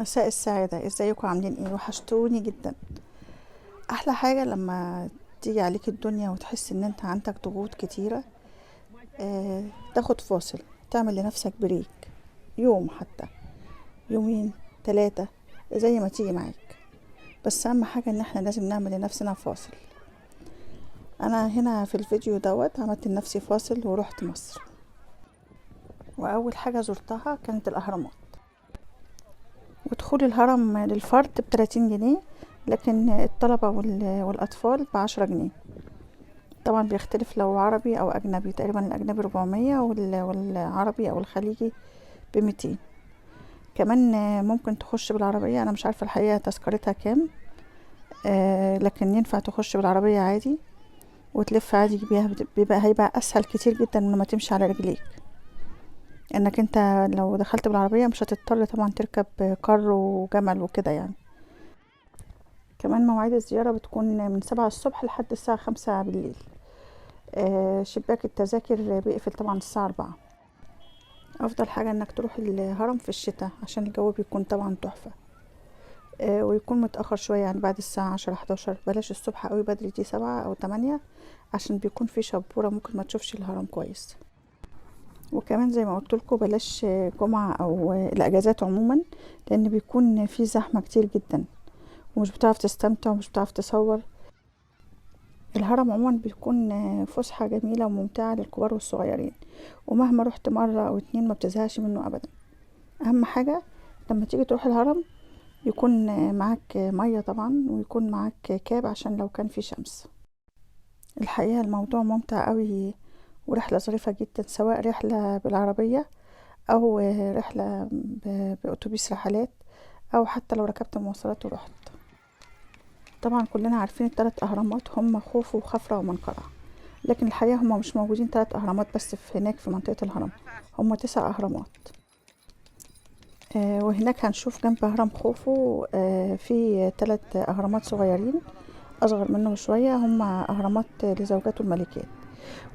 مساء السعادة، ازيكم عاملين ايه؟ وحشتوني جدا. احلى حاجة لما تيجي عليك الدنيا وتحس ان انت عندك ضغوط كتيرة. تاخد فاصل، تعمل لنفسك بريك، يوم حتى، يومين، 3، زي ما تيجي معاك. بس اهم حاجة ان احنا لازم نعمل لنفسنا فاصل. انا هنا في الفيديو دوت عملت لنفسي فاصل ورحت مصر، واول حاجة زرتها كانت الاهرامات. ودخول الهرم للفرد ب30 جنيه، لكن الطلبة والأطفال ب10 جنيه. طبعا بيختلف لو عربي أو أجنبي، تقريبا الأجنبي 400 والعربي أو الخليجي ب200. كمان ممكن تخش بالعربية، أنا مش عارفة الحقيقة تذكرتها كام. لكن ينفع تخش بالعربية عادي وتلف عادي بيها، هيبقى أسهل كتير جدا من ما تمشي على رجليك. انك انت لو دخلت بالعربية مش هتضطر طبعا تركب كار وجمل وكده يعني. كمان مواعيد الزيارة بتكون من 7 الصبح لحد الساعة 5 بالليل. شباك التذاكر بيقفل طبعا الساعة 4. أفضل حاجة إنك تروح الهرم في الشتاء عشان الجو بيكون طبعا تحفة. ويكون متأخر شوية، يعني بعد الساعة 10 11، بلاش الصبح قوي بدري، دي 7 أو 8، عشان بيكون في شبورة ممكن ما تشوفش الهرم كويس. وكمان زي ما قلتلكوا بلاش جمعة أو الأجازات عموما، لأن بيكون في زحمة كتير جدا ومش بتعرف تستمتع ومش بتعرف تصور. الهرم عموما بيكون فسحة جميلة وممتعة للكبار والصغيرين، ومهما رحت مرة أو اتنين ما بتزهقش منه أبدا. أهم حاجة لما تيجي تروح الهرم يكون معاك مية طبعا، ويكون معاك كاب عشان لو كان في شمس. الحقيقة الموضوع ممتع قوي، ورحلة ظريفة جدا، سواء رحلة بالعربية أو رحلة بأتوبيس رحلات، أو حتى لو ركبت مواصلات ورحت. طبعا كلنا عارفين الثلاث أهرامات هم خوفو وخفرع ومنقرع، لكن الحقيقة هم مش موجودين 3 أهرامات بس في هناك في منطقة الهرم، هم 9 أهرامات. وهناك هنشوف جنب هرم خوفو في 3 أهرامات صغيرين أصغر منه بشوية، هم أهرامات لزوجاته الملكات.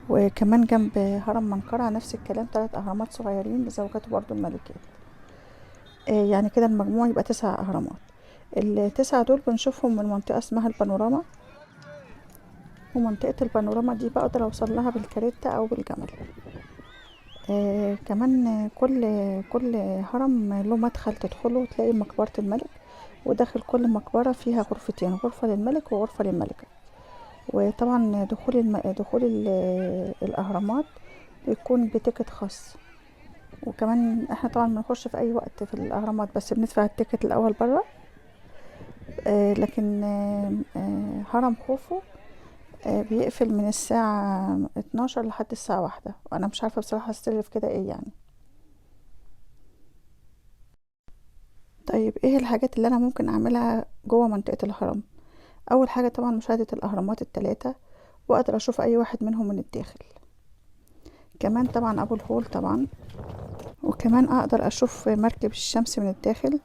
وكمان جنب هرم منقرع نفس الكلام، 3 أهرامات صغيرين لزوجاته برضو الملكات. يعني كده المجموع يبقى 9 أهرامات. ال9 دول بنشوفهم من منطقة اسمها البانوراما، ومنطقة البانوراما دي بقدر أوصل لها بالكاريتا أو بالجمل. كمان كل هرم له مدخل تدخله تلاقي مقبرة الملك، وداخل كل مقبرة فيها غرفتين، غرفة للملك وغرفة للملكة. وطبعا دخول الأهرامات بيكون بتيكت خاص. وكمان احنا طبعا بنخش في أي وقت في الأهرامات، بس بندفع التيكت الأول برا. لكن هرم خوفو بيقفل من الساعة 12 لحد الساعة 1، وأنا مش عارفة بصراحة السر في كده ايه يعني. طيب ايه الحاجات اللي انا ممكن اعملها جوه منطقة الهرم؟ اول حاجة طبعا مشاهدة الاهرامات ال3، واقدر اشوف اي واحد منهم من الداخل. كمان طبعا ابو الهول طبعا، وكمان اقدر اشوف مركب الشمس من الداخل.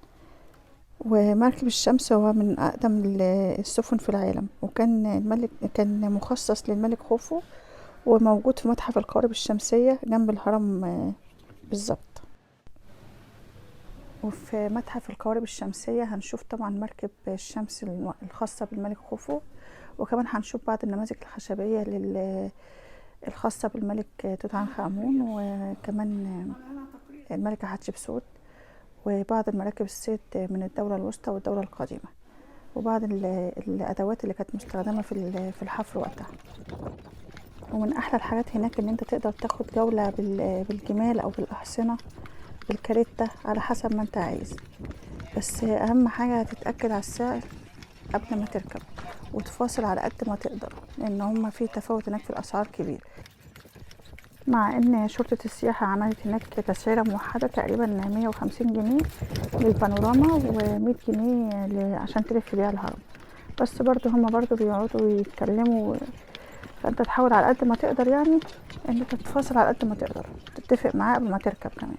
ومركب الشمس هو من اقدم السفن في العالم، وكان كان مخصص للملك خوفو، وموجود في متحف القوارب الشمسية جنب الهرم بالظبط. وفي متحف القوارب الشمسية هنشوف طبعا مركب الشمس الخاصة بالملك خوفو، وكمان هنشوف بعض النماذج الخشبية الخاصة بالملك توت عنخ آمون، وكمان الملكة حتشبسوت، وبعض المراكب الصيد من الدولة الوسطى والدولة القديمة، وبعض الأدوات اللي كانت مستخدمة في الحفر وقتها. ومن أحلى الحاجات هناك إن أنت تقدر تاخد جولة بالجمال أو بالأحصنة بالكاريتا على حسب ما أنت عايز. بس أهم حاجة تتأكد على السعر قبل ما تركب، وتفاصل على قد ما تقدر، لأن هما في تفاوت هناك في الأسعار كبير. مع ان شرطة السياحة عملت هناك تسعيرة موحدة تقريبا 150 جنيه للبانوراما، و100 جنيه عشان تلف بيها الهرم. بس برضو هما برضو بيقعدوا يتكلموا، فانت تحاول على قد ما تقدر يعني ان انت تتفاصل على قد ما تقدر، تتفق معاه قبل ما تركب كمان.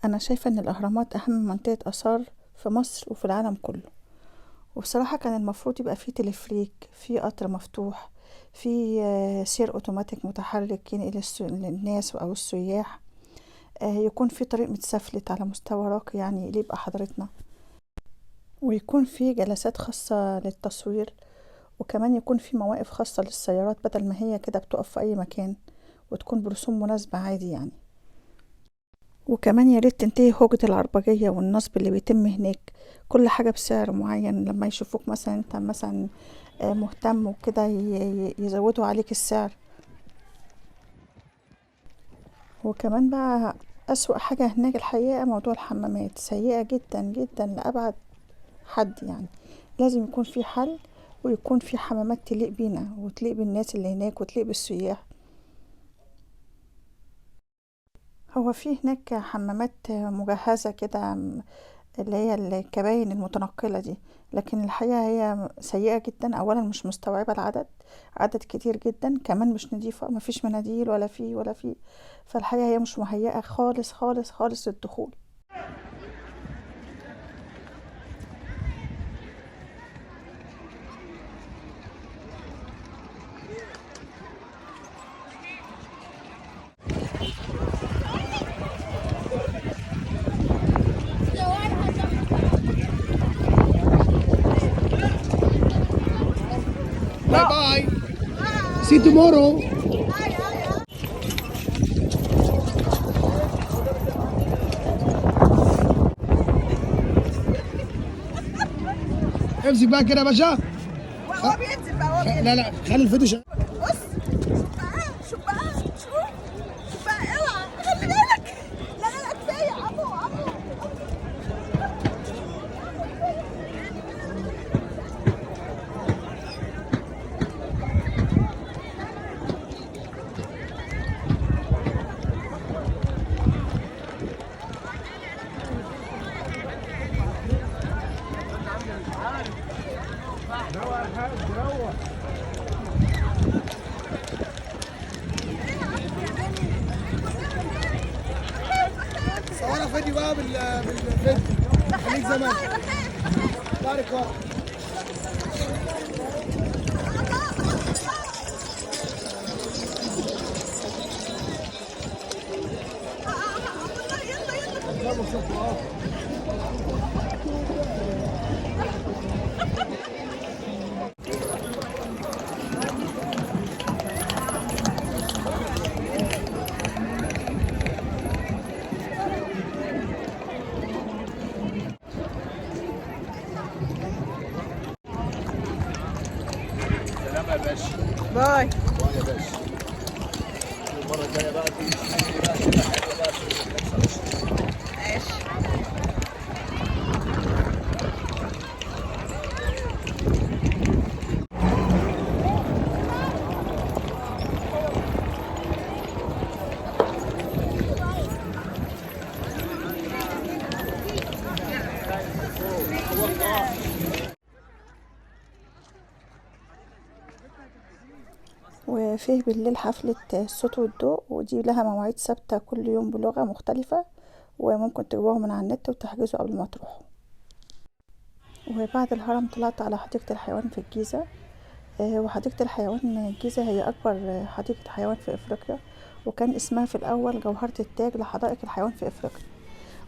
أنا شايفة إن الأهرامات أهم منطقة آثار في مصر وفي العالم كله، وبصراحة كان المفروض يبقى فيه تلفريك، فيه قطر مفتوح، فيه سير أوتوماتيك متحرك ينقل الناس أو السياح، يكون فيه طريق متسفلت على مستوى راقي يعني يليق بحضرتنا، ويكون فيه جلسات خاصة للتصوير، وكمان يكون فيه مواقف خاصة للسيارات بدل ما هي كده بتقف في أي مكان، وتكون برسوم مناسبة عادي يعني. وكمان ياريت تنتهي هوجة العربجية والنصب اللي بيتم هناك، كل حاجة بسعر معين، لما يشوفوك مثلا انت مثلا مهتم وكده يزودوا عليك السعر. وكمان بقى أسوأ حاجة هناك الحقيقة موضوع الحمامات، سيئة جدا جدا لأبعد حد يعني. لازم يكون في حل، ويكون في حمامات تليق بينا وتليق بالناس اللي هناك وتليق بالسياح. هو في هناك حمامات مجهزة كده، اللي هي الكباين المتنقلة دي، لكن الحقيقة هي سيئة جدا. أولا مش مستوعبة العدد، عدد كتير جدا، كمان مش نضيفة، مفيش مناديل ولا فيه، فالحقيقة هي مش مهيئة خالص خالص خالص للدخول. Bye bye. See you tomorrow. امسك بقى كده يا باشا. هو بينزل بقى، هو بينزل. لا خلي الفيديو شغال. بص، شوف بقى اوعى خلي بالك. لا كفايه عمو. صورها فيديو بقى بالفيديو. خليك زمان. بارك الله. سلام يا باشا. باي. باي يا باشا. المرة الجاية بقى تيجي بقى كده حلوة بقى ماشي. وفيه بالليل حفلة الصوت والضوء، ودي لها مواعيد ثابتة كل يوم بلغة مختلفة، وممكن تجيبوها من على النت وتحجزوا قبل ما تروحوا. وبعد الهرم طلعت على حديقة الحيوان في الجيزة. وحديقة الحيوان الجيزة هي أكبر حديقة حيوان في أفريقيا، وكان اسمها في الأول جوهرة التاج لحدائق الحيوان في أفريقيا،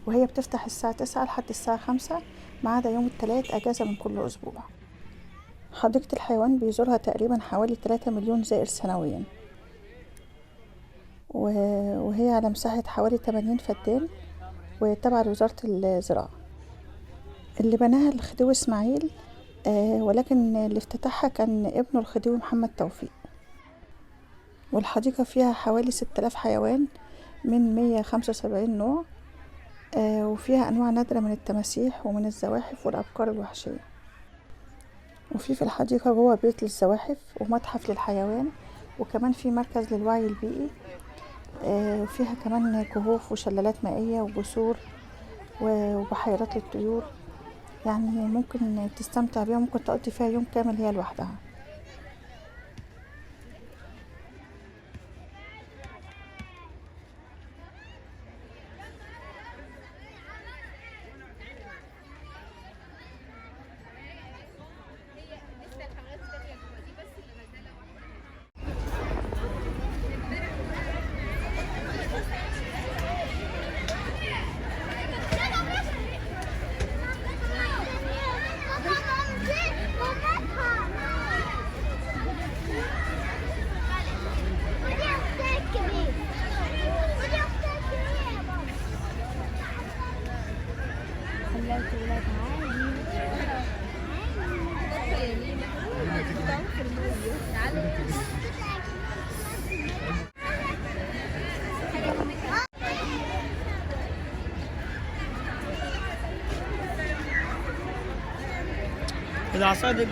وهي بتفتح الساعة 9 لحد الساعة 5 ما عدا يوم التلات أجازة من كل أسبوع. حديقة الحيوان بيزورها تقريبا حوالي 3 مليون زائر سنويا، وهي على مساحة حوالي 80 فدان، وتابعة لوزارة الزراعة. اللي بناها الخديوي إسماعيل، ولكن اللي افتتحها كان ابنه الخديوي محمد توفيق. والحديقة فيها حوالي 6000 حيوان من 175 نوع، وفيها أنواع نادرة من التماسيح ومن الزواحف والأبقار الوحشية. وفي الحديقة جوه بيت للزواحف ومتحف للحيوان، وكمان في مركز للوعي البيئي، وفيها كمان كهوف وشلالات مائية وجسور وبحيرات للطيور، يعني ممكن تستمتع بيها، ممكن تقضي فيها يوم كامل هي لوحدها. اذا صادق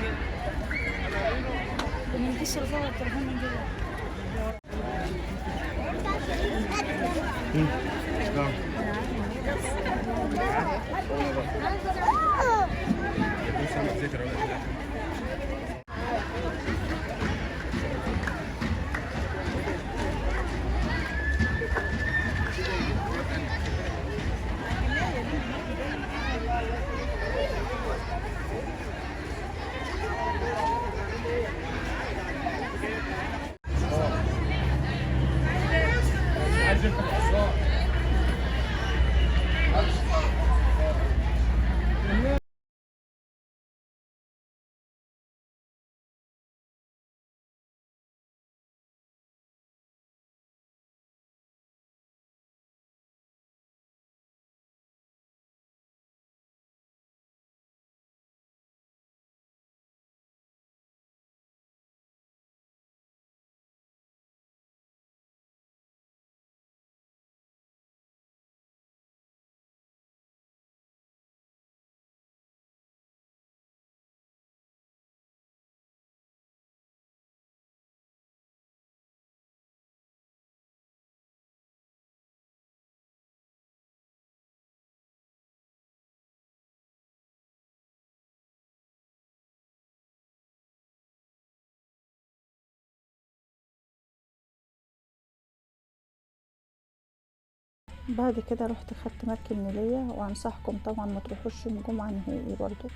بعد كده رحت خدت مركب نيلية، وانصحكم طبعا ما تروحوش يوم الجمعة نهائي برضو،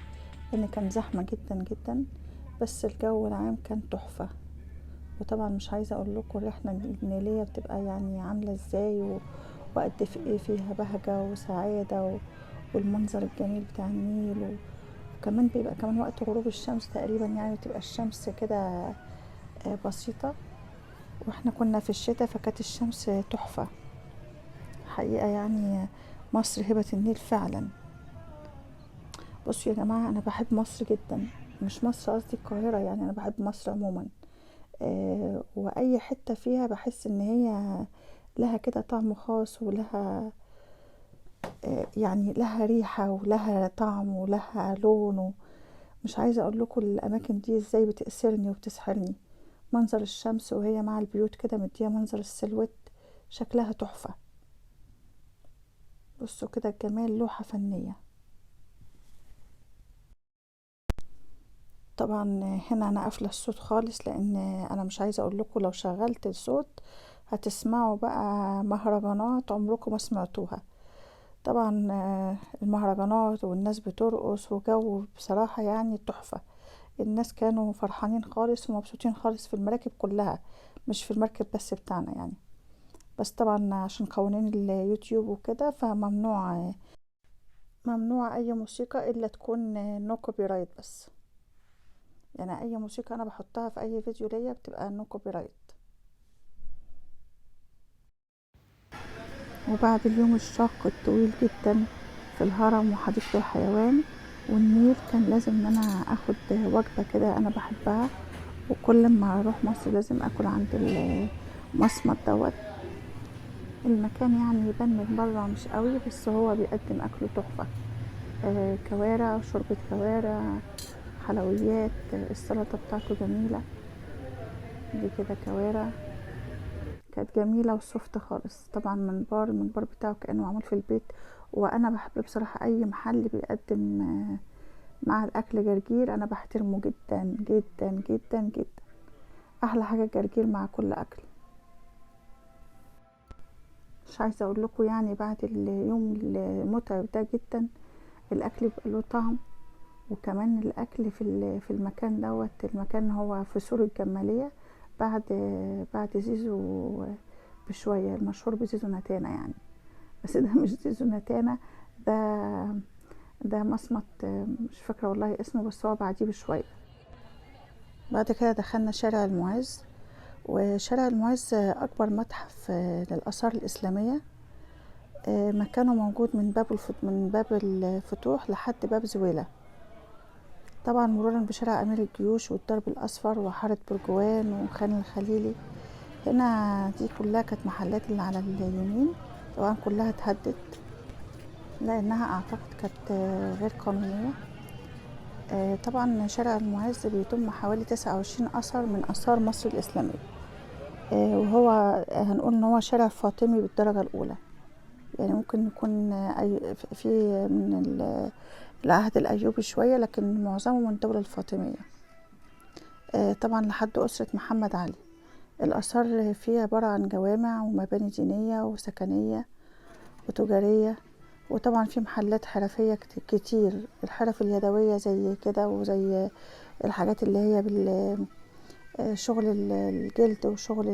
لان كان زحمة جدا جدا، بس الجو العام كان تحفة. وطبعا مش عايزة اقول لكم الرحلة النيلية بتبقى يعني عاملة ازاي وقد في ايه فيها بهجة وسعادة والمنظر الجميل بتاع النيل، وكمان بيبقى كمان وقت غروب الشمس تقريبا، يعني بتبقى الشمس كده بسيطة، واحنا كنا في الشتاء فكانت الشمس تحفة حقيقة. يعني مصر هبة النيل فعلا. بصوا يا جماعة، أنا بحب مصر جدا، مش مصر قصدي القاهرة، يعني أنا بحب مصر عموما. وأي حتة فيها بحس إن هي لها كده طعم خاص، ولها يعني لها ريحة ولها طعم ولها لون. مش عايزة أقول لكم الأماكن دي إزاي بتأثرني وبتسحرني. منظر الشمس وهي مع البيوت كده مديها منظر السلوت، شكلها تحفة. بصوا كده الجمال، لوحة فنية. طبعا هنا انا قافله الصوت خالص، لان انا مش عايزه اقول لكم لو شغلت الصوت هتسمعوا بقى مهرجانات عمركم ما سمعتوها. طبعا المهرجانات والناس بترقص وجو بصراحه يعني تحفه. الناس كانوا فرحانين خالص ومبسوطين خالص في المراكب كلها، مش في المركب بس بتاعنا يعني. بس طبعا عشان قوانين اليوتيوب وكده، ممنوع اي موسيقى الا تكون نو كوبي رايت بس. يعني اي موسيقى انا بحطها في اي فيديو ليا بتبقى نو كوبي رايت. وبعد اليوم الشاق الطويل جدا في الهرم وحديقة الحيوان والنيل، كان لازم ان انا اخد وجبة كده انا بحبها، وكل ما اروح مصر لازم اكل عند المصمت دوت. المكان يعني يبان من بره مش قوي، بس هو بيقدم اكله تحفة. كوارع، شوربة كوارع، حلويات، السلطة بتاعته جميلة. دي كده كوارع كانت جميلة وسوفت خالص. طبعا المنبار بتاعه كأنه معمول في البيت. وانا بحب بصراحة اي محل بيقدم مع الاكل جرجير، انا بحترمه جدا جدا جدا جدا. احلى حاجة الجرجير مع كل اكل. مش عايزة اقول لكم يعني بعد اليوم المتعب ده جدا، الاكل بيبقى له طعم. وكمان الاكل في المكان دوت، المكان هو في سور الجمالية، بعد زيزو بشوية، المشهور بزيزو نتانة يعني. بس ده مش زيزو نتانة، ده ده مصمت مش فاكرة والله اسمه، بس هو بعديه بشوية. بعد كده دخلنا شارع المعز. وشارع المعز أكبر متحف للآثار الإسلامية. مكانه موجود من باب الفتوح لحد باب زويلة، طبعا مرورا بشارع أمير الجيوش والدرب الأصفر وحارة برجوان وخان الخليلي. هنا دي كلها كانت محلات اللي على اليمين، طبعا كلها اتهدت لأنها أعتقد كانت غير قانونية. طبعا شارع المعز بيضم حوالي 29 أثر من آثار مصر الإسلامية. وهو هنقول إن هو شارع فاطمي بالدرجة الأولى، يعني ممكن يكون في من العهد الأيوبي شوية، لكن معظمه من الدولة الفاطمية. طبعا لحد أسرة محمد علي. الآثار فيه عبارة عن جوامع ومباني دينية وسكنية وتجارية، وطبعا في محلات حرفية كتير، الحرف اليدوية زي كده، وزي الحاجات اللي هي شغل الجلد وشغل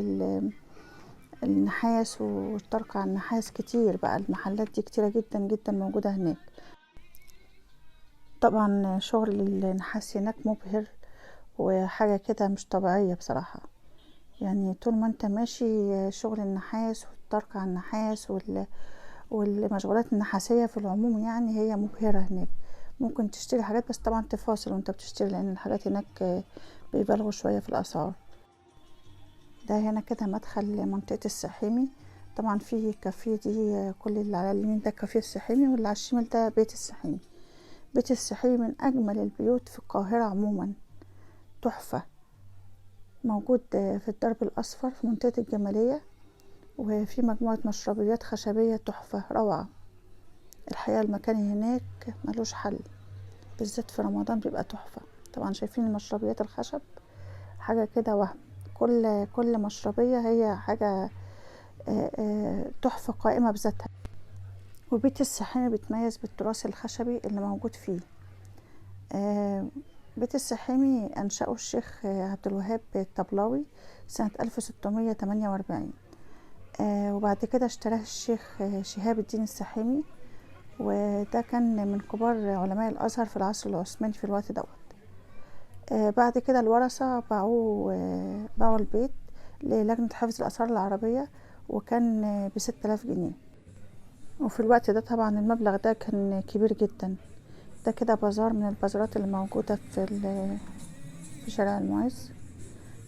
النحاس والطرق على النحاس كتير بقى. المحلات دي كتيرة جدا جدا موجودة هناك. طبعا شغل النحاس هناك مبهر وحاجة كده مش طبيعية بصراحة. يعني طول ما انت ماشي شغل النحاس والطرق على النحاس والمشغولات النحاسية في العموم، يعني هي مبهرة هناك. ممكن تشتري حاجات، بس طبعا تفاصل وانت بتشتري، لان الحاجات هناك بيبالغوا شوية في الأسعار. ده هنا كده مدخل منطقة السحيمي. طبعا في كافيه، دي كل اللي على اليمين ده كافيه السحيمي، واللي على الشمال ده بيت السحيمي. بيت السحيمي من أجمل البيوت في القاهرة عموما، تحفة. موجود في الدرب الأصفر في منطقة الجمالية، وفي مجموعة مشربيات خشبية تحفة روعة. الحقيقة المكان هناك ملوش حل، بالذات في رمضان بيبقى تحفة. طبعا شايفين المشربيات الخشب حاجة كده وهم، كل مشربية هي حاجة تحفة قائمة بذاتها. وبيت السحيمي بيتميز بالتراث الخشبي اللي موجود فيه. بيت السحيمي أنشأه الشيخ عبد الوهاب الطبلاوي سنة 1648. وبعد كده اشتراه الشيخ شهاب الدين السحيمي، وده كان من كبار علماء الأزهر في العصر العثماني في الوقت دوت. بعد كده الورثة باعوا البيت للجنة حفظ الآثار العربية، وكان ب6000 جنيه. وفي الوقت ده طبعا المبلغ ده كان كبير جدا. ده كده بازار من البازارات اللي موجودة في شارع المعز.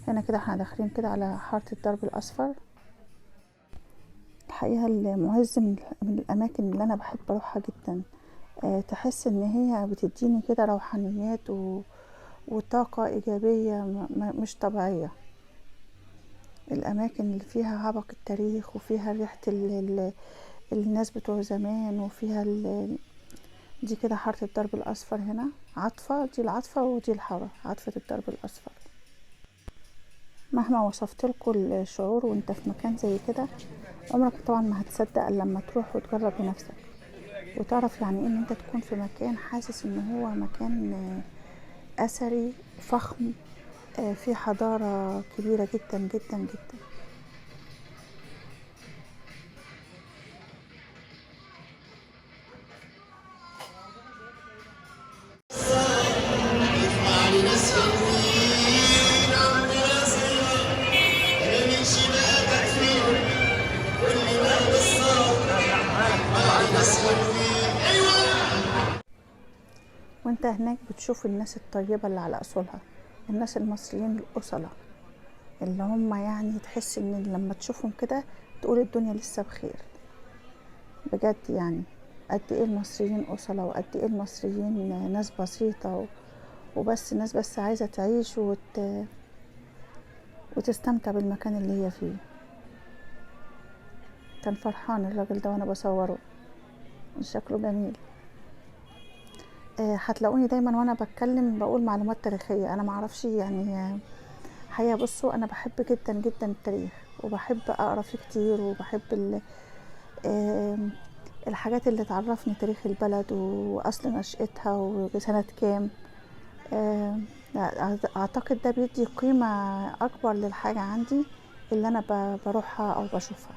هنا كده احنا داخلين كده على حارة الدرب الأصفر. الحقيقة المعز من الأماكن اللي أنا بحب أروحها جدا. تحس إن هي بتديني كده روحانيات وطاقة إيجابية مش طبيعية. الأماكن اللي فيها عبق التاريخ، وفيها ريحة الناس بتوع زمان، وفيها دي كده حارة الدرب الأصفر. هنا عطفة، دي العطفة ودي الحارة، عطفة الدرب الأصفر. مهما وصفت لكم الشعور وانت في مكان زي كده، عمرك طبعا ما هتصدق الا لما تروح وتجرب بنفسك، وتعرف يعني ايه ان انت تكون في مكان حاسس ان هو مكان اثري فخم، فيه حضارة كبيرة جدا جدا جدا. وانت هناك بتشوف الناس الطيبة اللي على أصولها، الناس المصريين الأصلة، اللي هم يعني تحس ان لما تشوفهم كده تقول الدنيا لسه بخير بجد. يعني قد ايه المصريين أصلة، وقد ايه المصريين ناس بسيطة، وبس ناس بس عايزة تعيش وتستمتع بالمكان اللي هي فيه. كان فرحان الراجل ده وانا بصوره، شكله جميل. هتلاقوني دايما وانا بتكلم بقول معلومات تاريخية. انا معرفش يعني حقيقة. بصوا انا بحب جدا جدا التاريخ، وبحب اقرا فيه كتير، وبحب الحاجات اللي تعرفني تاريخ البلد واصل نشأتها وسنة كام. اعتقد ده بيدي قيمة اكبر للحاجة عندي اللي انا بروحها او بشوفها.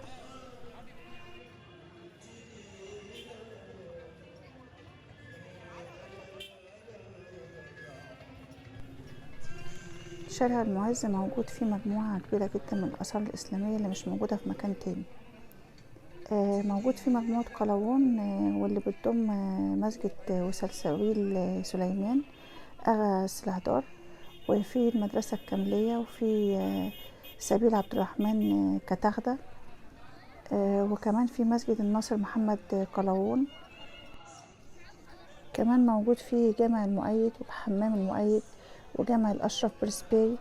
شارع المعز موجود فيه مجموعة كبيرة جدا من الآثار الإسلامية اللي مش موجودة في مكان تاني. موجود فيه مجموعة قلاوون، واللي بتضم مسجد وسلسبيل سليمان أغا السلهدار، وفي المدرسة الكاملية، وفي سبيل عبد الرحمن كتغدة، وكمان في مسجد الناصر محمد قلاوون. كمان موجود فيه جامع المؤيد وحمام المؤيد وجامع الأشرف برسباي،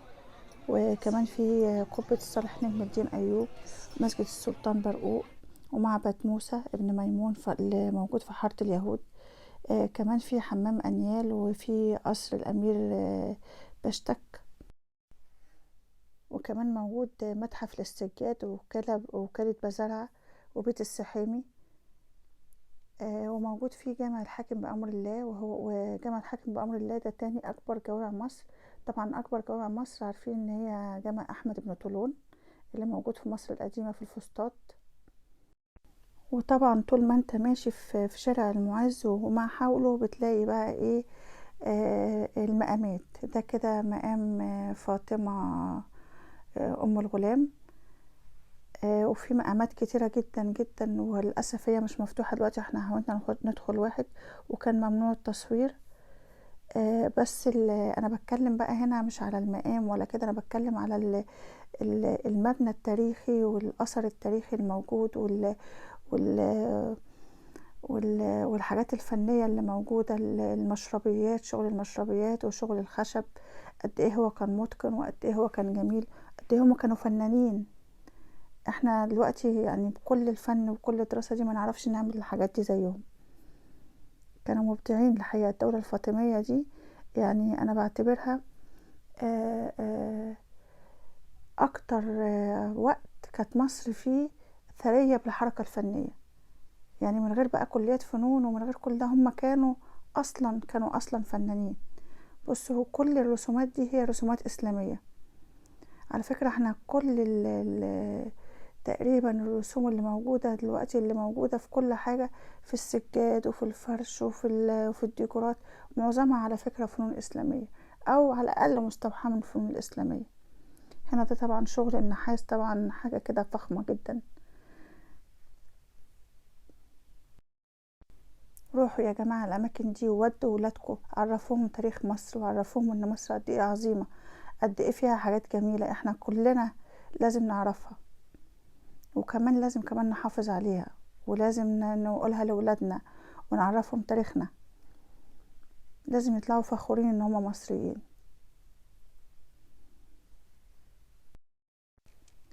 وكمان في قبة الصالح نجم الدين أيوب، مسجد السلطان برقوق، ومعبد موسى ابن ميمون اللي موجود في حارة اليهود. كمان في حمام أنيال، وفي قصر الأمير بشتك، وكمان موجود متحف للسجاد ووكالة بزرعة وبيت السحيمي. وموجود فيه جامع الحاكم بأمر الله، وجامع الحاكم بأمر الله ده تاني أكبر جوامع مصر. طبعا أكبر جوامع مصر عارفين إن هي جامع أحمد بن طولون اللي موجود في مصر القديمة في الفسطاط. وطبعا طول ما انت ماشي في شارع المعز وما حوله بتلاقي بقى ايه المقامات. ده كده مقام فاطمة أم الغلام. وفي مقامات كتيرة جدا جدا، وللأسف هي مش مفتوحة دلوقتي. احنا حاولنا ندخل واحد وكان ممنوع التصوير. بس انا بتكلم بقى هنا مش على المقام ولا كده، انا بتكلم على المبنى التاريخي والأثر التاريخي الموجود والحاجات الفنية اللي موجودة، المشربيات، شغل المشربيات وشغل الخشب، قد ايه هو كان متقن وقد ايه هو كان جميل، قد ايه هم كانوا فنانين. احنا دلوقتي يعني بكل الفن وكل الدراسة دي ما نعرفش نعمل الحاجات دي زيهم. كانوا مبدعين الحقيقة. الدولة الفاطمية دي يعني انا بعتبرها اكتر وقت كانت مصر فيه ثرية بالحركة الفنية. يعني من غير بقى كليات فنون ومن غير كل ده، هم كانوا اصلا فنانين. بصوا كل الرسومات دي هي رسومات اسلامية على فكرة. احنا كل تقريبا الرسوم اللي موجودة دلوقتي، اللي موجودة في كل حاجة، في السجاد وفي الفرش وفي الديكورات، معظمها على فكرة فنون اسلامية او على الاقل مستوحاة من الفنون الاسلامية. هنا ده طبعا شغل النحاس، طبعا حاجة كده فخمة جدا. روحوا يا جماعة الأماكن دي وودوا ولادكم، عرفوهم تاريخ مصر وعرفوهم إن مصر قد إيه عظيمة، قد إيه فيها حاجات جميلة إحنا كلنا لازم نعرفها، وكمان لازم كمان نحافظ عليها، ولازم نقولها لولادنا ونعرفهم تاريخنا. لازم يطلعوا فخورين إن هم مصريين،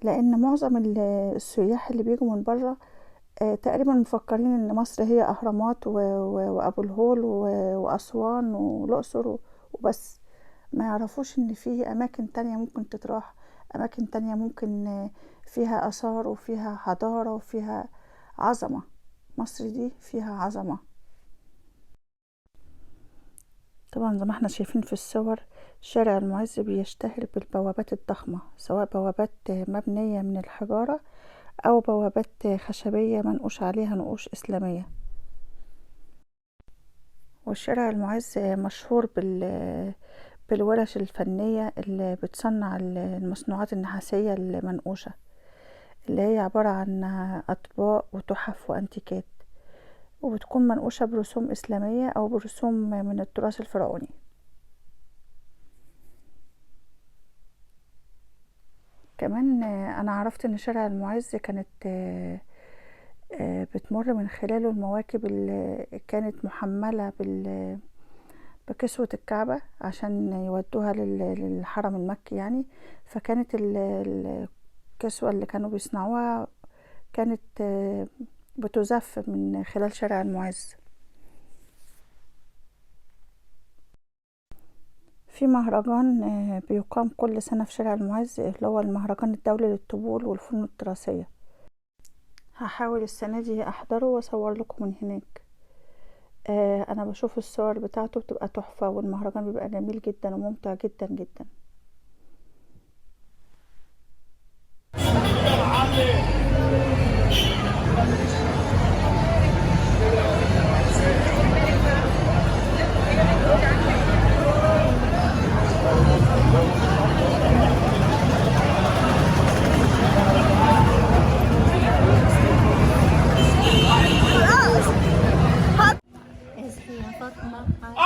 لأن معظم السياح اللي بيجوا من بره تقريبا مفكرين ان مصر هي اهرامات وابو الهول واسوان والاقصر وبس. ما يعرفوش ان في اماكن تانية ممكن تتراح، اماكن تانية ممكن فيها اثار وفيها حضارة وفيها عظمة. مصر دي فيها عظمة. طبعا زي ما احنا شايفين في الصور، شارع المعز بيشتهر بالبوابات الضخمة، سواء بوابات مبنية من الحجارة أو بوابات خشبية منقوش عليها نقوش إسلامية. والشارع المعز مشهور بالورش الفنية اللي بتصنع المصنوعات النحاسية المنقوشة، اللي هي عبارة عن أطباق وتحف وأنتيكات، وبتكون منقوشة برسوم إسلامية أو برسوم من التراث الفرعوني. كمان أنا عرفت إن شارع المعز كانت بتمر من خلاله المواكب اللي كانت محملة بكسوة الكعبة عشان يودوها للحرم المكي يعني. فكانت الكسوة اللي كانوا بيصنعوها كانت بتزف من خلال شارع المعز. في مهرجان بيقام كل سنة في شارع المعز، اللي هو المهرجان الدولي للطبول والفنون التراثية. هحاول السنة دي احضره واصور لكم من هناك. انا بشوف الصور بتاعته بتبقى تحفة، والمهرجان بيبقى جميل جدا وممتع جدا جدا.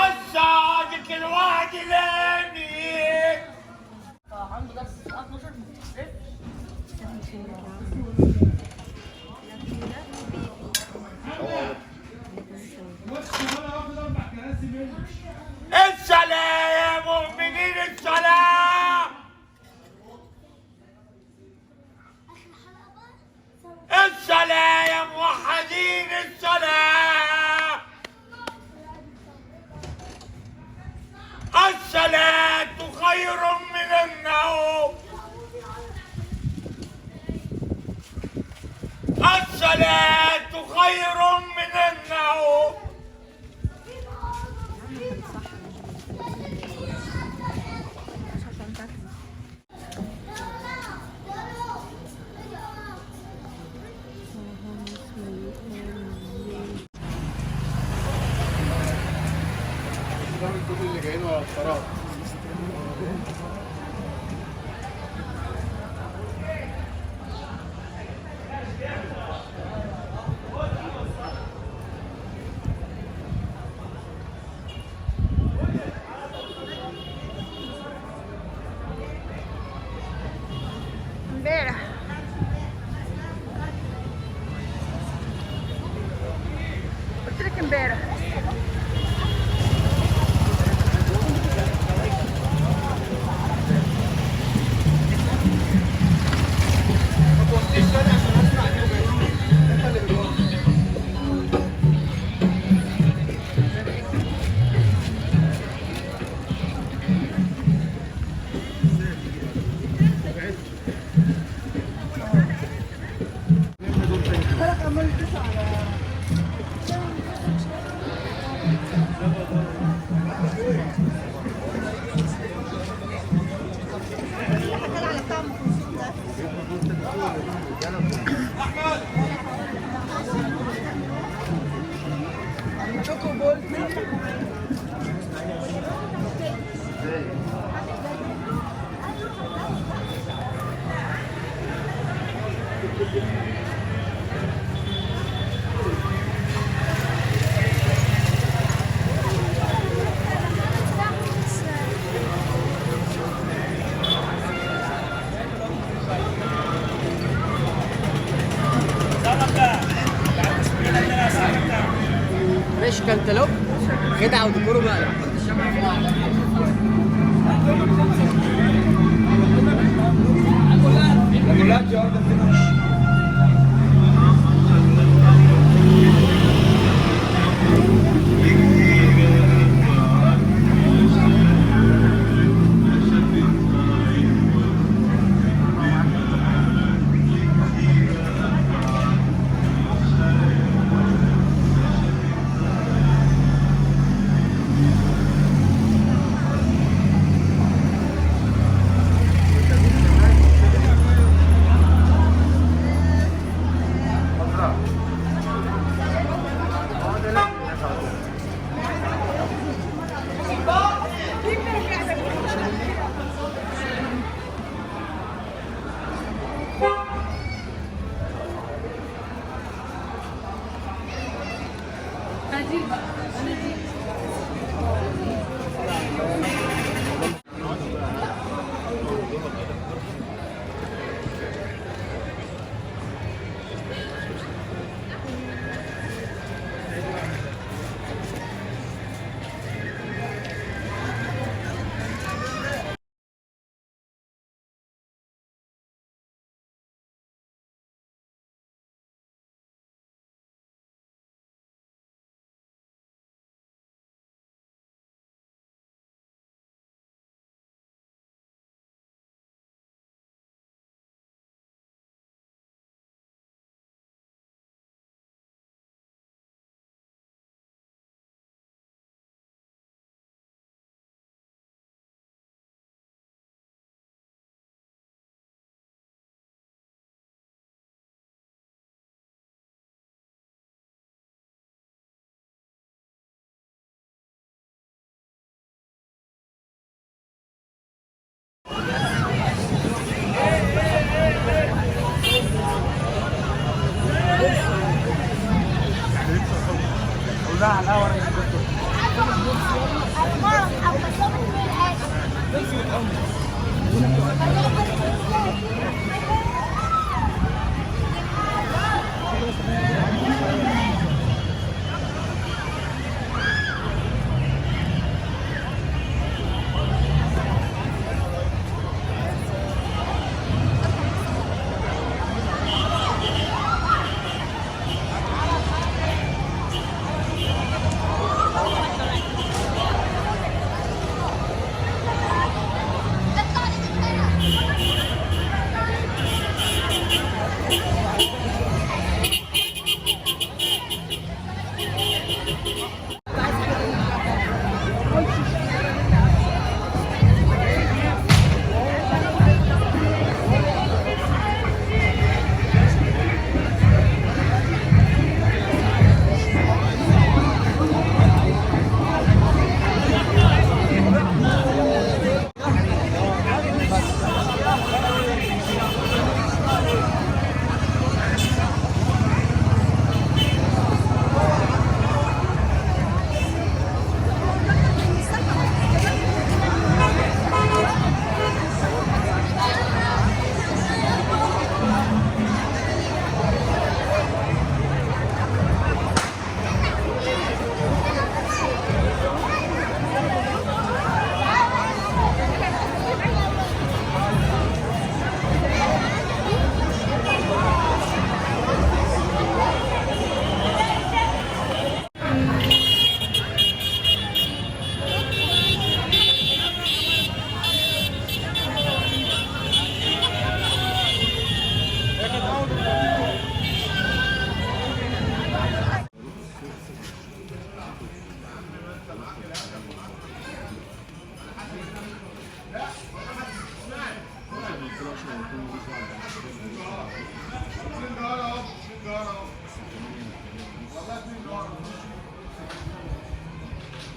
الصادق الوعد الامين. عنده درس 12. الصلاة. الصلاة خير من النوم. الصلاة خير من النوم. كل اللي جايين ورا القرار. امبارح قلت لك امبارح. فريش كانتالوب خدعه وديكوره بقى.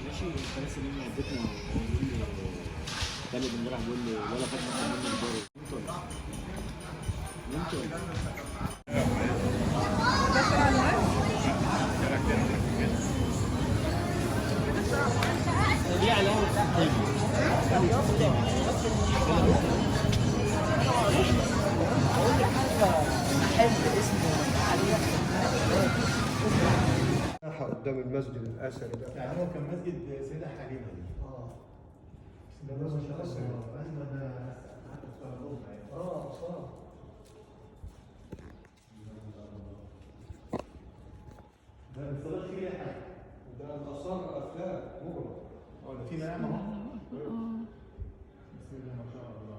ماشي انت لسه مين وديتنا وبيقول لي خالد امبارح بيقول لي ولا فاطمه كان مني الدوري انت دي علامه قدام المسجد الاثري ده. يعني هو كان مسجد سيدة حليمة دي. ده مسجد اثري. صار. ده ما بيصليش فيه حاجة. ده الاثار افلام مغرب. ده في نعمة اهو. بسم الله ما شاء الله.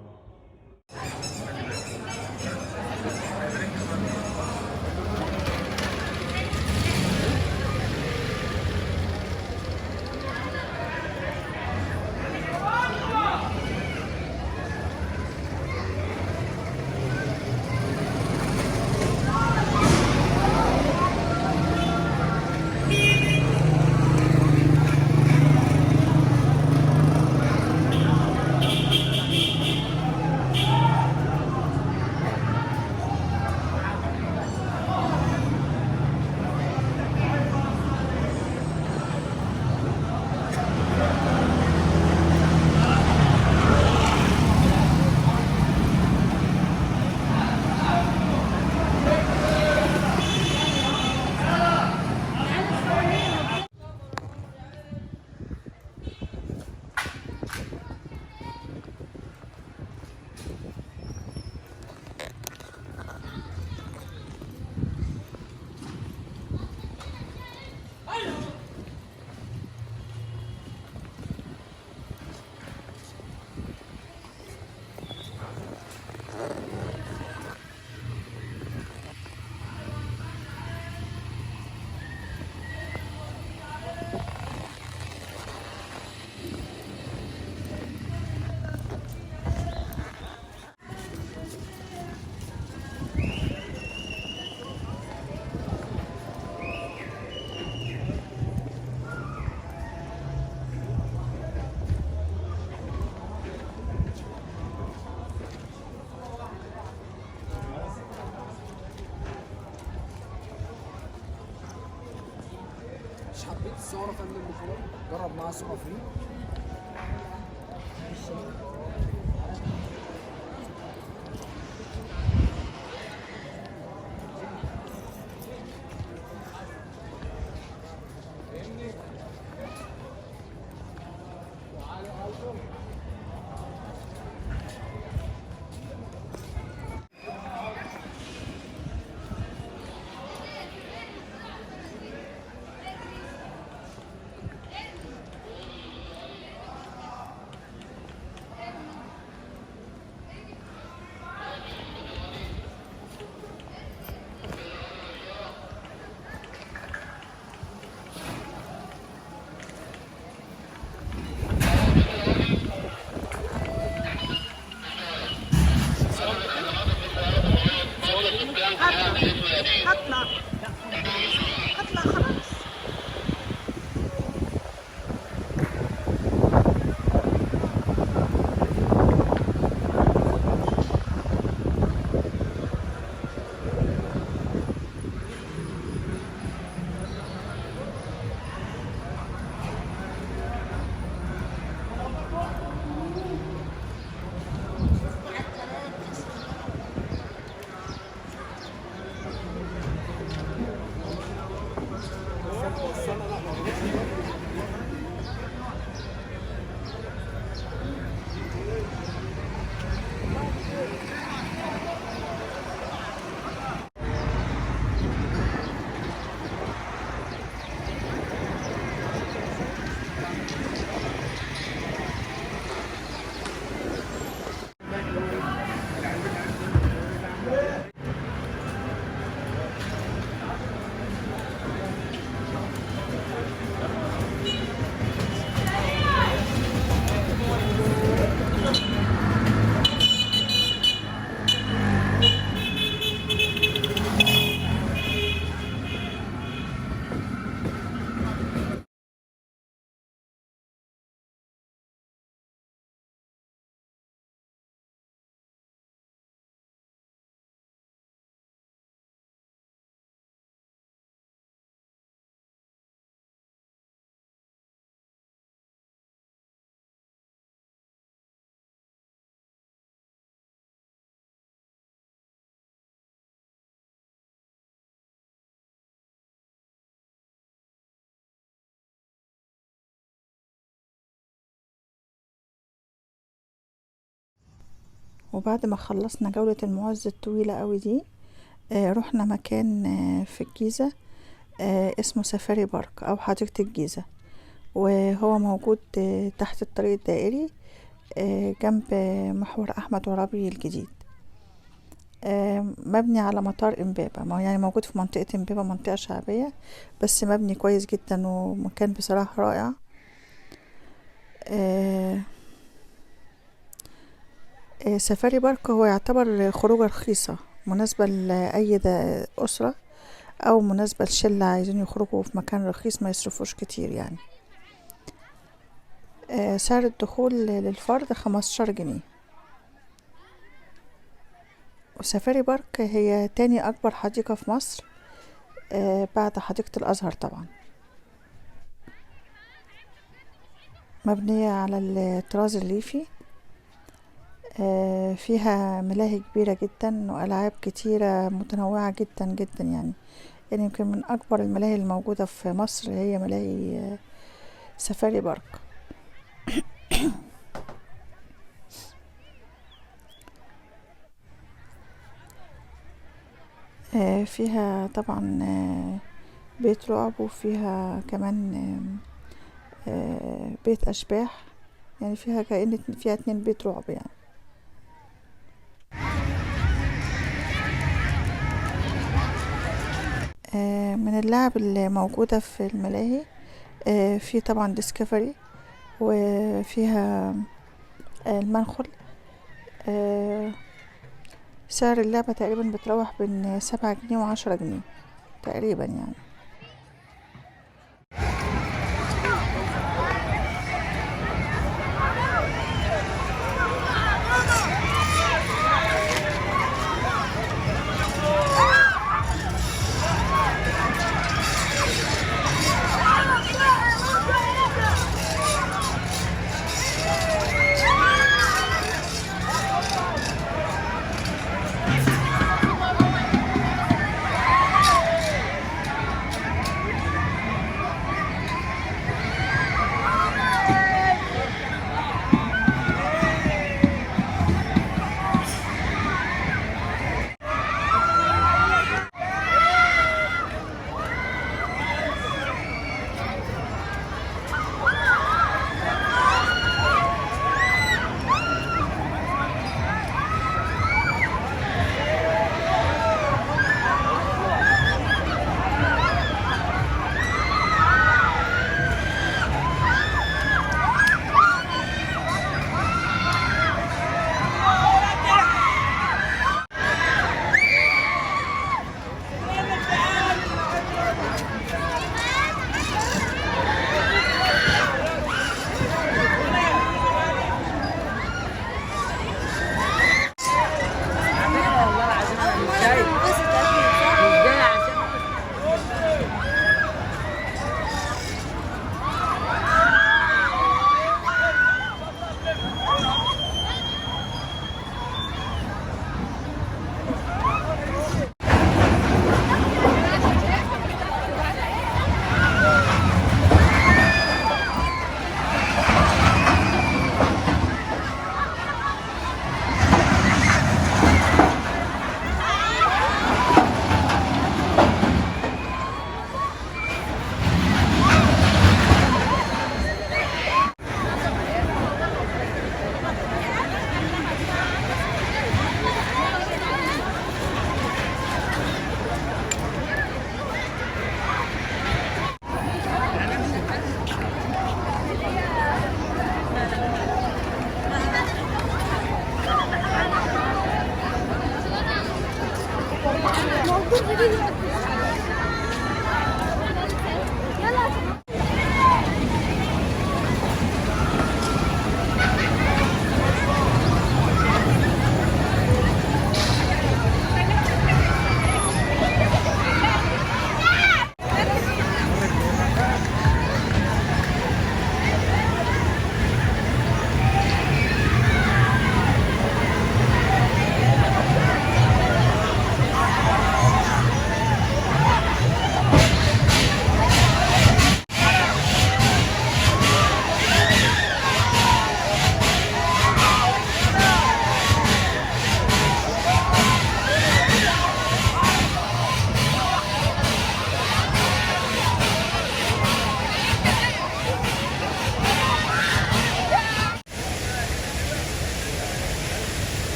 مش حبيت الصورة يا فندم بخلاص جرب معاها صورة فري وبعد ما خلصنا جولة المعز الطويلة قوي دي رحنا مكان في الجيزة اسمه سفاري بارك او حديقة الجيزة، وهو موجود تحت الطريق الدائري جنب محور احمد عرابي الجديد. مبني على مطار امبابة، ما يعني موجود في منطقة امبابة، منطقة شعبية بس مبني كويس جدا ومكان بصراحة رائع. سفاري بارك هو يعتبر خروجة رخيصة مناسبة لأي أسرة أو مناسبة لشلة عايزين يخرجوا في مكان رخيص ما يصرفوش كتير يعني. سعر الدخول للفرد 15 جنيه. وسفاري بارك هي تاني أكبر حديقة في مصر بعد حديقة الأزهر طبعا. مبنية على الطراز الريفي، فيها ملاهي كبيرة جدا وألعاب كتيرة متنوعة جدا جدا يعني يمكن من أكبر الملاهي الموجودة في مصر هي ملاهي سفاري بارك. فيها طبعا بيت رعب، وفيها كمان بيت أشباح، يعني فيها كأن فيها 2 بيت رعب يعني. من اللعب اللي موجودة في الملاهي في طبعا ديسكفري، وفيها المنخل. سعر اللعبة تقريبا بتروح بين 7 جنيه و10 جنيه تقريبا يعني.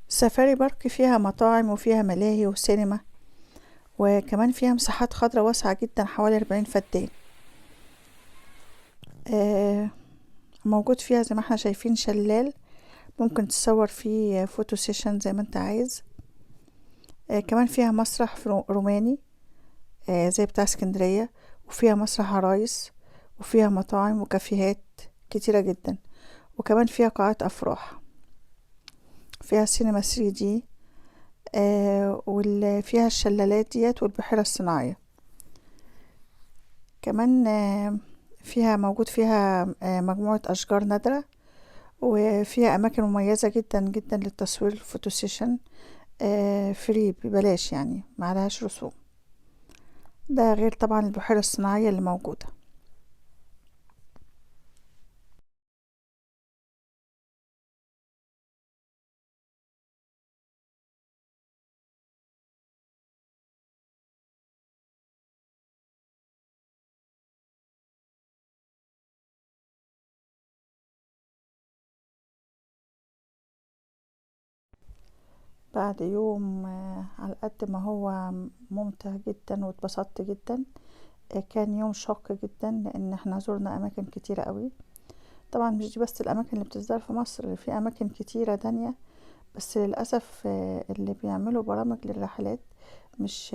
سفاري بارك فيها مطاعم وفيها ملاهي وسينما، وكمان فيها مساحات خضراء واسعة جدا حوالي 40 فدان. موجود فيها زي ما احنا شايفين شلال ممكن تصور فيه فوتو سيشن زي ما انت عايز. كمان فيها مسرح روماني زي بتاع اسكندرية، وفيها مسرح عرايس، وفيها مطاعم وكافيهات كتيرة جدا، وكمان فيها قاعات أفراح، فيها سينما 3D، فيها الشلالات ديت والبحيرة الصناعية. كمان موجود فيها مجموعة أشجار نادرة، وفيها أماكن مميزة جدا جدا للتصوير الفوتو سيشن فري ببلاش، يعني معلهاش رسوم. ده غير طبعا البحيرة الصناعية اللي موجودة. بعد يوم على قد ما هو ممتع جدا واتبسطت جدا، كان يوم شاق جدا لان احنا زرنا اماكن كتيرة قوي. طبعا مش دي بس الاماكن اللي بتزار في مصر، في اماكن كتيرة تانية، بس للأسف اللي بيعملوا برامج للرحلات مش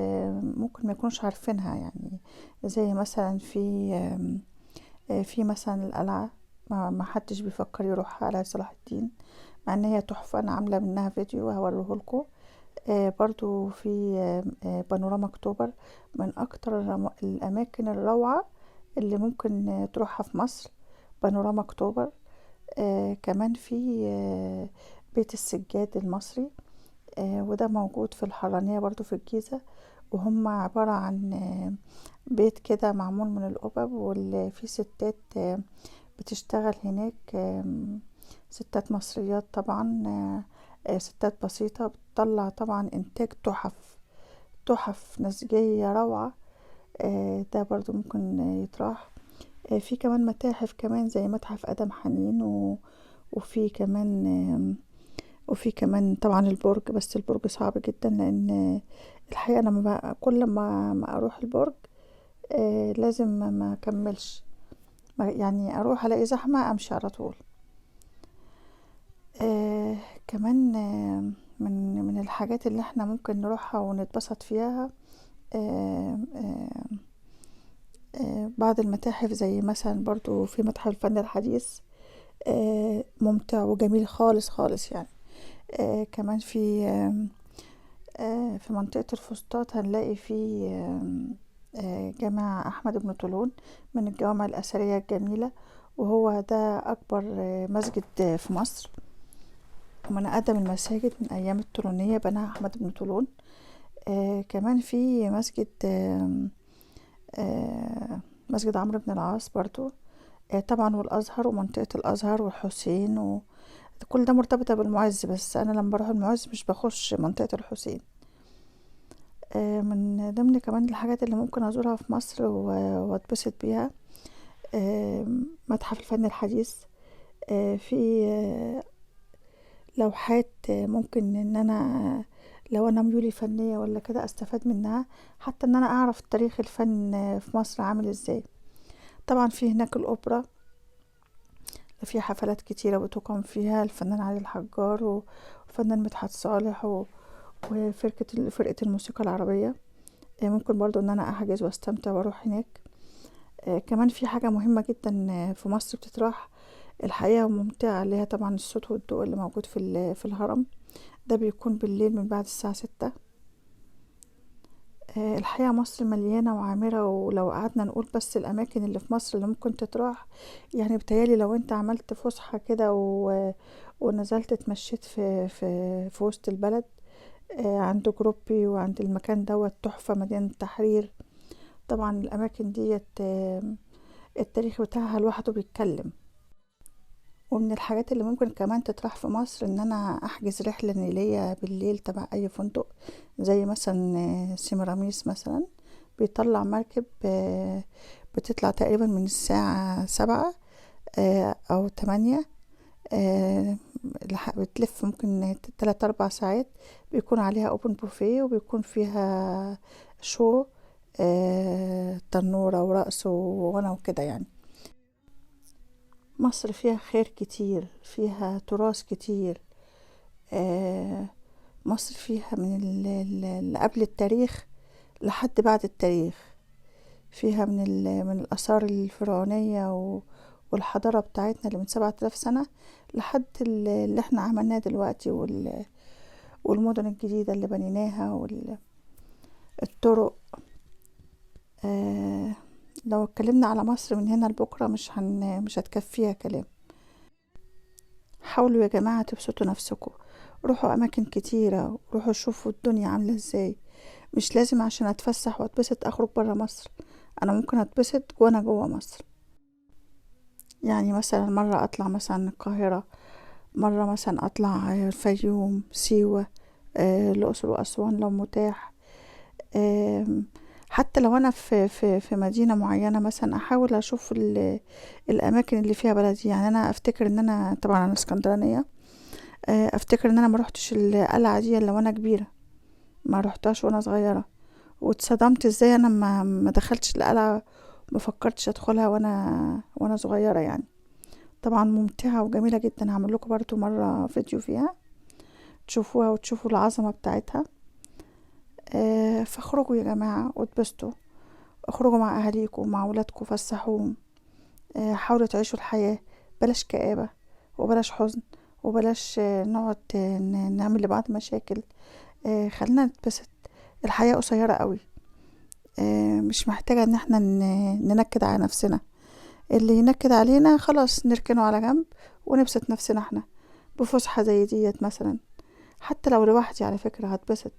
ممكن ما يكونوش عارفينها. يعني زي مثلا في مثلا القلعة، ما حدش بيفكر يروح قلعة صلاح الدين، مع ان هي تحفة. انا عاملة منها فيديو هوريهولكوا. برضو في بانوراما اكتوبر، من اكتر الاماكن الروعة اللي ممكن تروحها في مصر، بانوراما اكتوبر. كمان في بيت السجاد المصري، وده موجود في الحرانية برضو في الجيزة، وهم عبارة عن بيت كده معمول من القبب، واللي فيه ستات بتشتغل هناك، ستات مصريات طبعا، ستات بسيطة بتطلع طبعا انتاج تحف نسيجية روعة. ده برضو ممكن يتراح. في كمان متاحف كمان زي متحف آدم حنين، وفي كمان طبعا البرج، بس البرج صعب جدا لان الحقيقة انا كل ما اروح البرج لازم ما اكملش، يعني اروح الاقي زحمة امشي على طول. كمان من الحاجات اللي احنا ممكن نروحها ونتبسط فيها بعض المتاحف، زي مثلا برضو في متحف الفن الحديث، ممتع وجميل خالص خالص يعني. كمان في منطقة الفسطاط هنلاقي في جامع أحمد بن طولون، من الجوامع الأثرية الجميلة، وهو ده أكبر مسجد في مصر، ومن أقدم المساجد من أيام الطولونية بناها أحمد بن طولون. كمان في مسجد عمرو بن العاص برضو، طبعا والأزهر ومنطقة الأزهر والحسين، كل ده مرتبطة بالمعز، بس أنا لما بروح المعز مش بخش منطقة الحسين. من ضمن كمان الحاجات اللي ممكن أزورها في مصر واتبسط بيها متحف الفن الحديث. في لوحات ممكن ان انا لو انا ميولي فنية ولا كده استفاد منها، حتى ان انا اعرف تاريخ الفن في مصر عامل ازاي. طبعا في هناك الأوبرا، في حفلات كتيرة بتقام فيها الفنان علي الحجار وفنان مدحت صالح فرقة الموسيقى العربية. ممكن برضو ان انا احجز واستمتع واروح هناك. كمان في حاجة مهمة جدا في مصر بتتراح الحقيقة وممتعة، اللي هي طبعا الصوت والضوء اللي موجود في الهرم، ده بيكون بالليل من بعد الساعة 6. الحقيقة مصر مليانة وعامرة، ولو قعدنا نقول بس الأماكن اللي في مصر اللي ممكن تتراح، يعني بتهيالي لو انت عملت فسحة كده ونزلت اتمشيت في وسط البلد، عند جروبي وعند المكان دوت تحفة، مدينة التحرير. طبعا الأماكن ديت التاريخ بتاعها لوحده بيتكلم. ومن الحاجات اللي ممكن كمان تطرح في مصر ان انا احجز رحلة نيلية بالليل تبع اي فندق، زي مثلا سيمراميس مثلا، بيطلع مركب بتطلع تقريبا من الساعة 7 او 8، بتلف ممكن 3-4 ساعات. بيكون عليها اوبن بوفيه، وبيكون فيها شو تنورة ورقص وغنى وكده يعني. مصر فيها خير كتير، فيها تراث كتير. مصر فيها من اللي قبل التاريخ لحد بعد التاريخ، فيها من الآثار الفرعونية والحضارة بتاعتنا اللي من 7000 سنة لحد اللي احنا عملناه دلوقتي، والمدن الجديدة اللي بنيناها والطرق. لو اتكلمنا على مصر من هنا لبكرة مش هتكفيها كلام. حاولوا يا جماعة تبسطوا نفسكم، روحوا أماكن كتيرة، روحوا شوفوا الدنيا عاملة ازاي. مش لازم عشان اتفسح واتبسط اخرج برا مصر، انا ممكن اتبسط وانا جوا مصر. يعني مثلا مرة اطلع مثلا القاهرة، مرة مثلا اطلع الفيوم، سيوة، الأقصر وأسوان لو متاح. حتى لو انا في مدينة معينة مثلا احاول اشوف الاماكن اللي فيها بلدي. يعني انا افتكر ان انا طبعا انا اسكندرانية، افتكر ان انا ما روحتش القلعة دي الا وانا كبيرة، ما روحتهاش وانا صغيرة، واتصدمت ازاي انا ما دخلتش القلعة، ما فكرتش ادخلها وانا صغيرة يعني. طبعا ممتعة وجميلة جدا، هعمل لكم برضو مرة فيديو فيها تشوفوها وتشوفوا العظمة بتاعتها. فاخرجوا يا جماعة واتبسطوا، اخرجوا مع اهاليكم مع ولادكم، فسحوهم. حاولوا تعيشوا الحياة، بلاش كآبة وبلاش حزن وبلاش نقعد نعمل لبعض مشاكل. خلينا نتبسط، الحياة قصيرة قوي، مش محتاجة ان احنا ننكد على نفسنا. اللي ينكد علينا خلاص نركنه على جنب ونبسط نفسنا احنا بفسحة زي ديت مثلا. حتى لو لوحدي على فكرة هتبسط.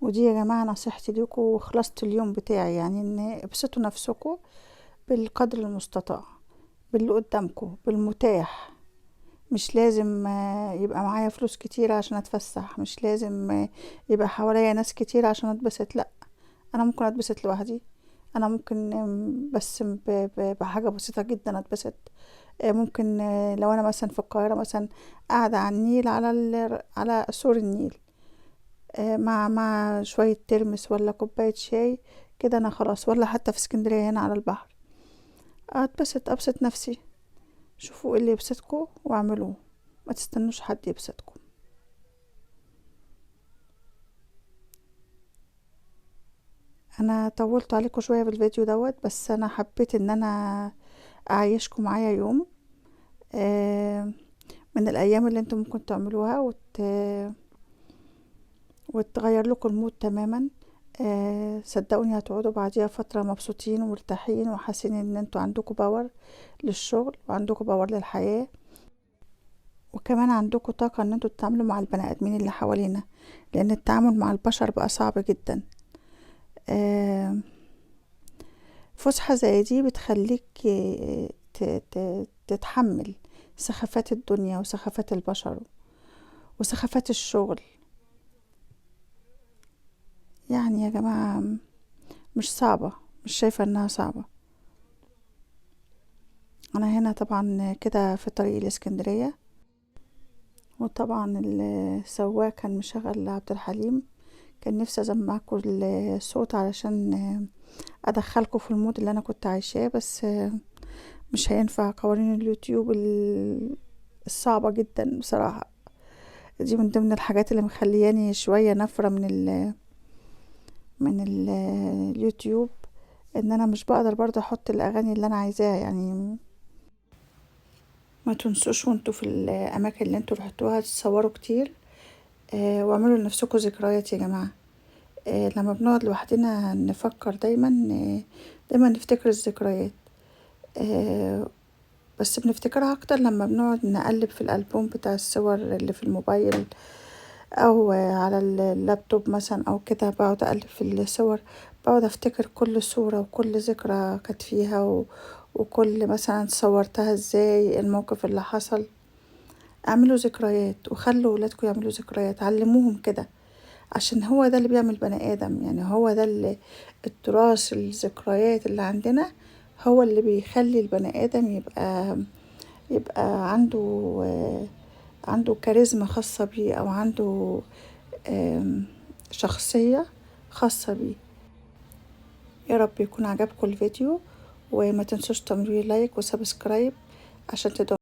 ودي يا جماعة نصيحتي ليكم وخلصت اليوم بتاعي، يعني ان ابسطوا نفسكم بالقدر المستطاع، باللي قدامكم، بالمتاح. مش لازم يبقى معايا فلوس كتير عشان اتفسح، مش لازم يبقى حواليا ناس كتير عشان اتبسط. لا، انا ممكن اتبسط لوحدي، انا ممكن بس بحاجة بسيطة جدا اتبسط. ممكن لو انا مثلا في القاهرة مثلا قاعدة على النيل، على سور النيل، مع شوية ترمس ولا كوباية شاي كده، انا خلاص. ولا حتى في اسكندرية هنا على البحر، ابسط نفسي. شوفوا ايه اللي يبسطكم واعملوه، ما تستنوش حد يبسطكم. انا طولت عليكم شوية في الفيديو دوت، بس انا حبيت ان انا اعيشكم معايا يوم من الايام اللي انتم ممكن تعملوها وتغير لكم المود تماما. صدقوني هتقعدوا بعديها فترة مبسوطين ومرتاحين وحاسين ان انتوا عندكم باور للشغل وعندكم باور للحياة، وكمان عندكم طاقة ان انتوا تتعاملوا مع البني ادمين اللي حوالينا، لان التعامل مع البشر بقى صعب جدا. فسحة زي دي بتخليك تتحمل سخافات الدنيا وسخافات البشر وسخافات الشغل. يعني يا جماعة مش صعبة، مش شايفة انها صعبة. انا هنا طبعا كده في طريق الاسكندرية، وطبعا السواق كان مشغل عبد الحليم. كان نفسي اسمعكم الصوت علشان ادخلكم في المود اللي انا كنت عايشاه، بس مش هينفع، قوانين اليوتيوب الصعبة جدا بصراحة. دي من ضمن الحاجات اللي مخلياني شوية نفرة من اليوتيوب، ان انا مش بقدر برضه احط الاغاني اللي انا عايزاها. يعني ما تنسوش وانتوا في الاماكن اللي انتوا رحتوها تصوروا كتير، واعملوا لنفسكم ذكريات يا جماعة. لما بنقعد لوحدنا نفكر دايما نفتكر الذكريات، بس بنفتكرها اكتر لما بنقعد نقلب في الالبوم بتاع الصور اللي في الموبايل او على اللابتوب مثلا او كده. بقعد اقلب في الصور بقعد افتكر كل صورة وكل ذكرى كانت فيها وكل مثلا صورتها ازاي، الموقف اللي حصل. اعملوا ذكريات وخلوا ولادكم يعملوا ذكريات، علموهم كده، عشان هو ده اللي بيعمل بني آدم. يعني هو ده اللي التراث، الذكريات اللي عندنا هو اللي بيخلي البني آدم يبقى عنده كاريزما خاصة بيه، أو عنده شخصية خاصة بيه. يا رب يكون عجبكم الفيديو، وما تنسوش تعملوا لايك وسبسكرايب عشان تدعموا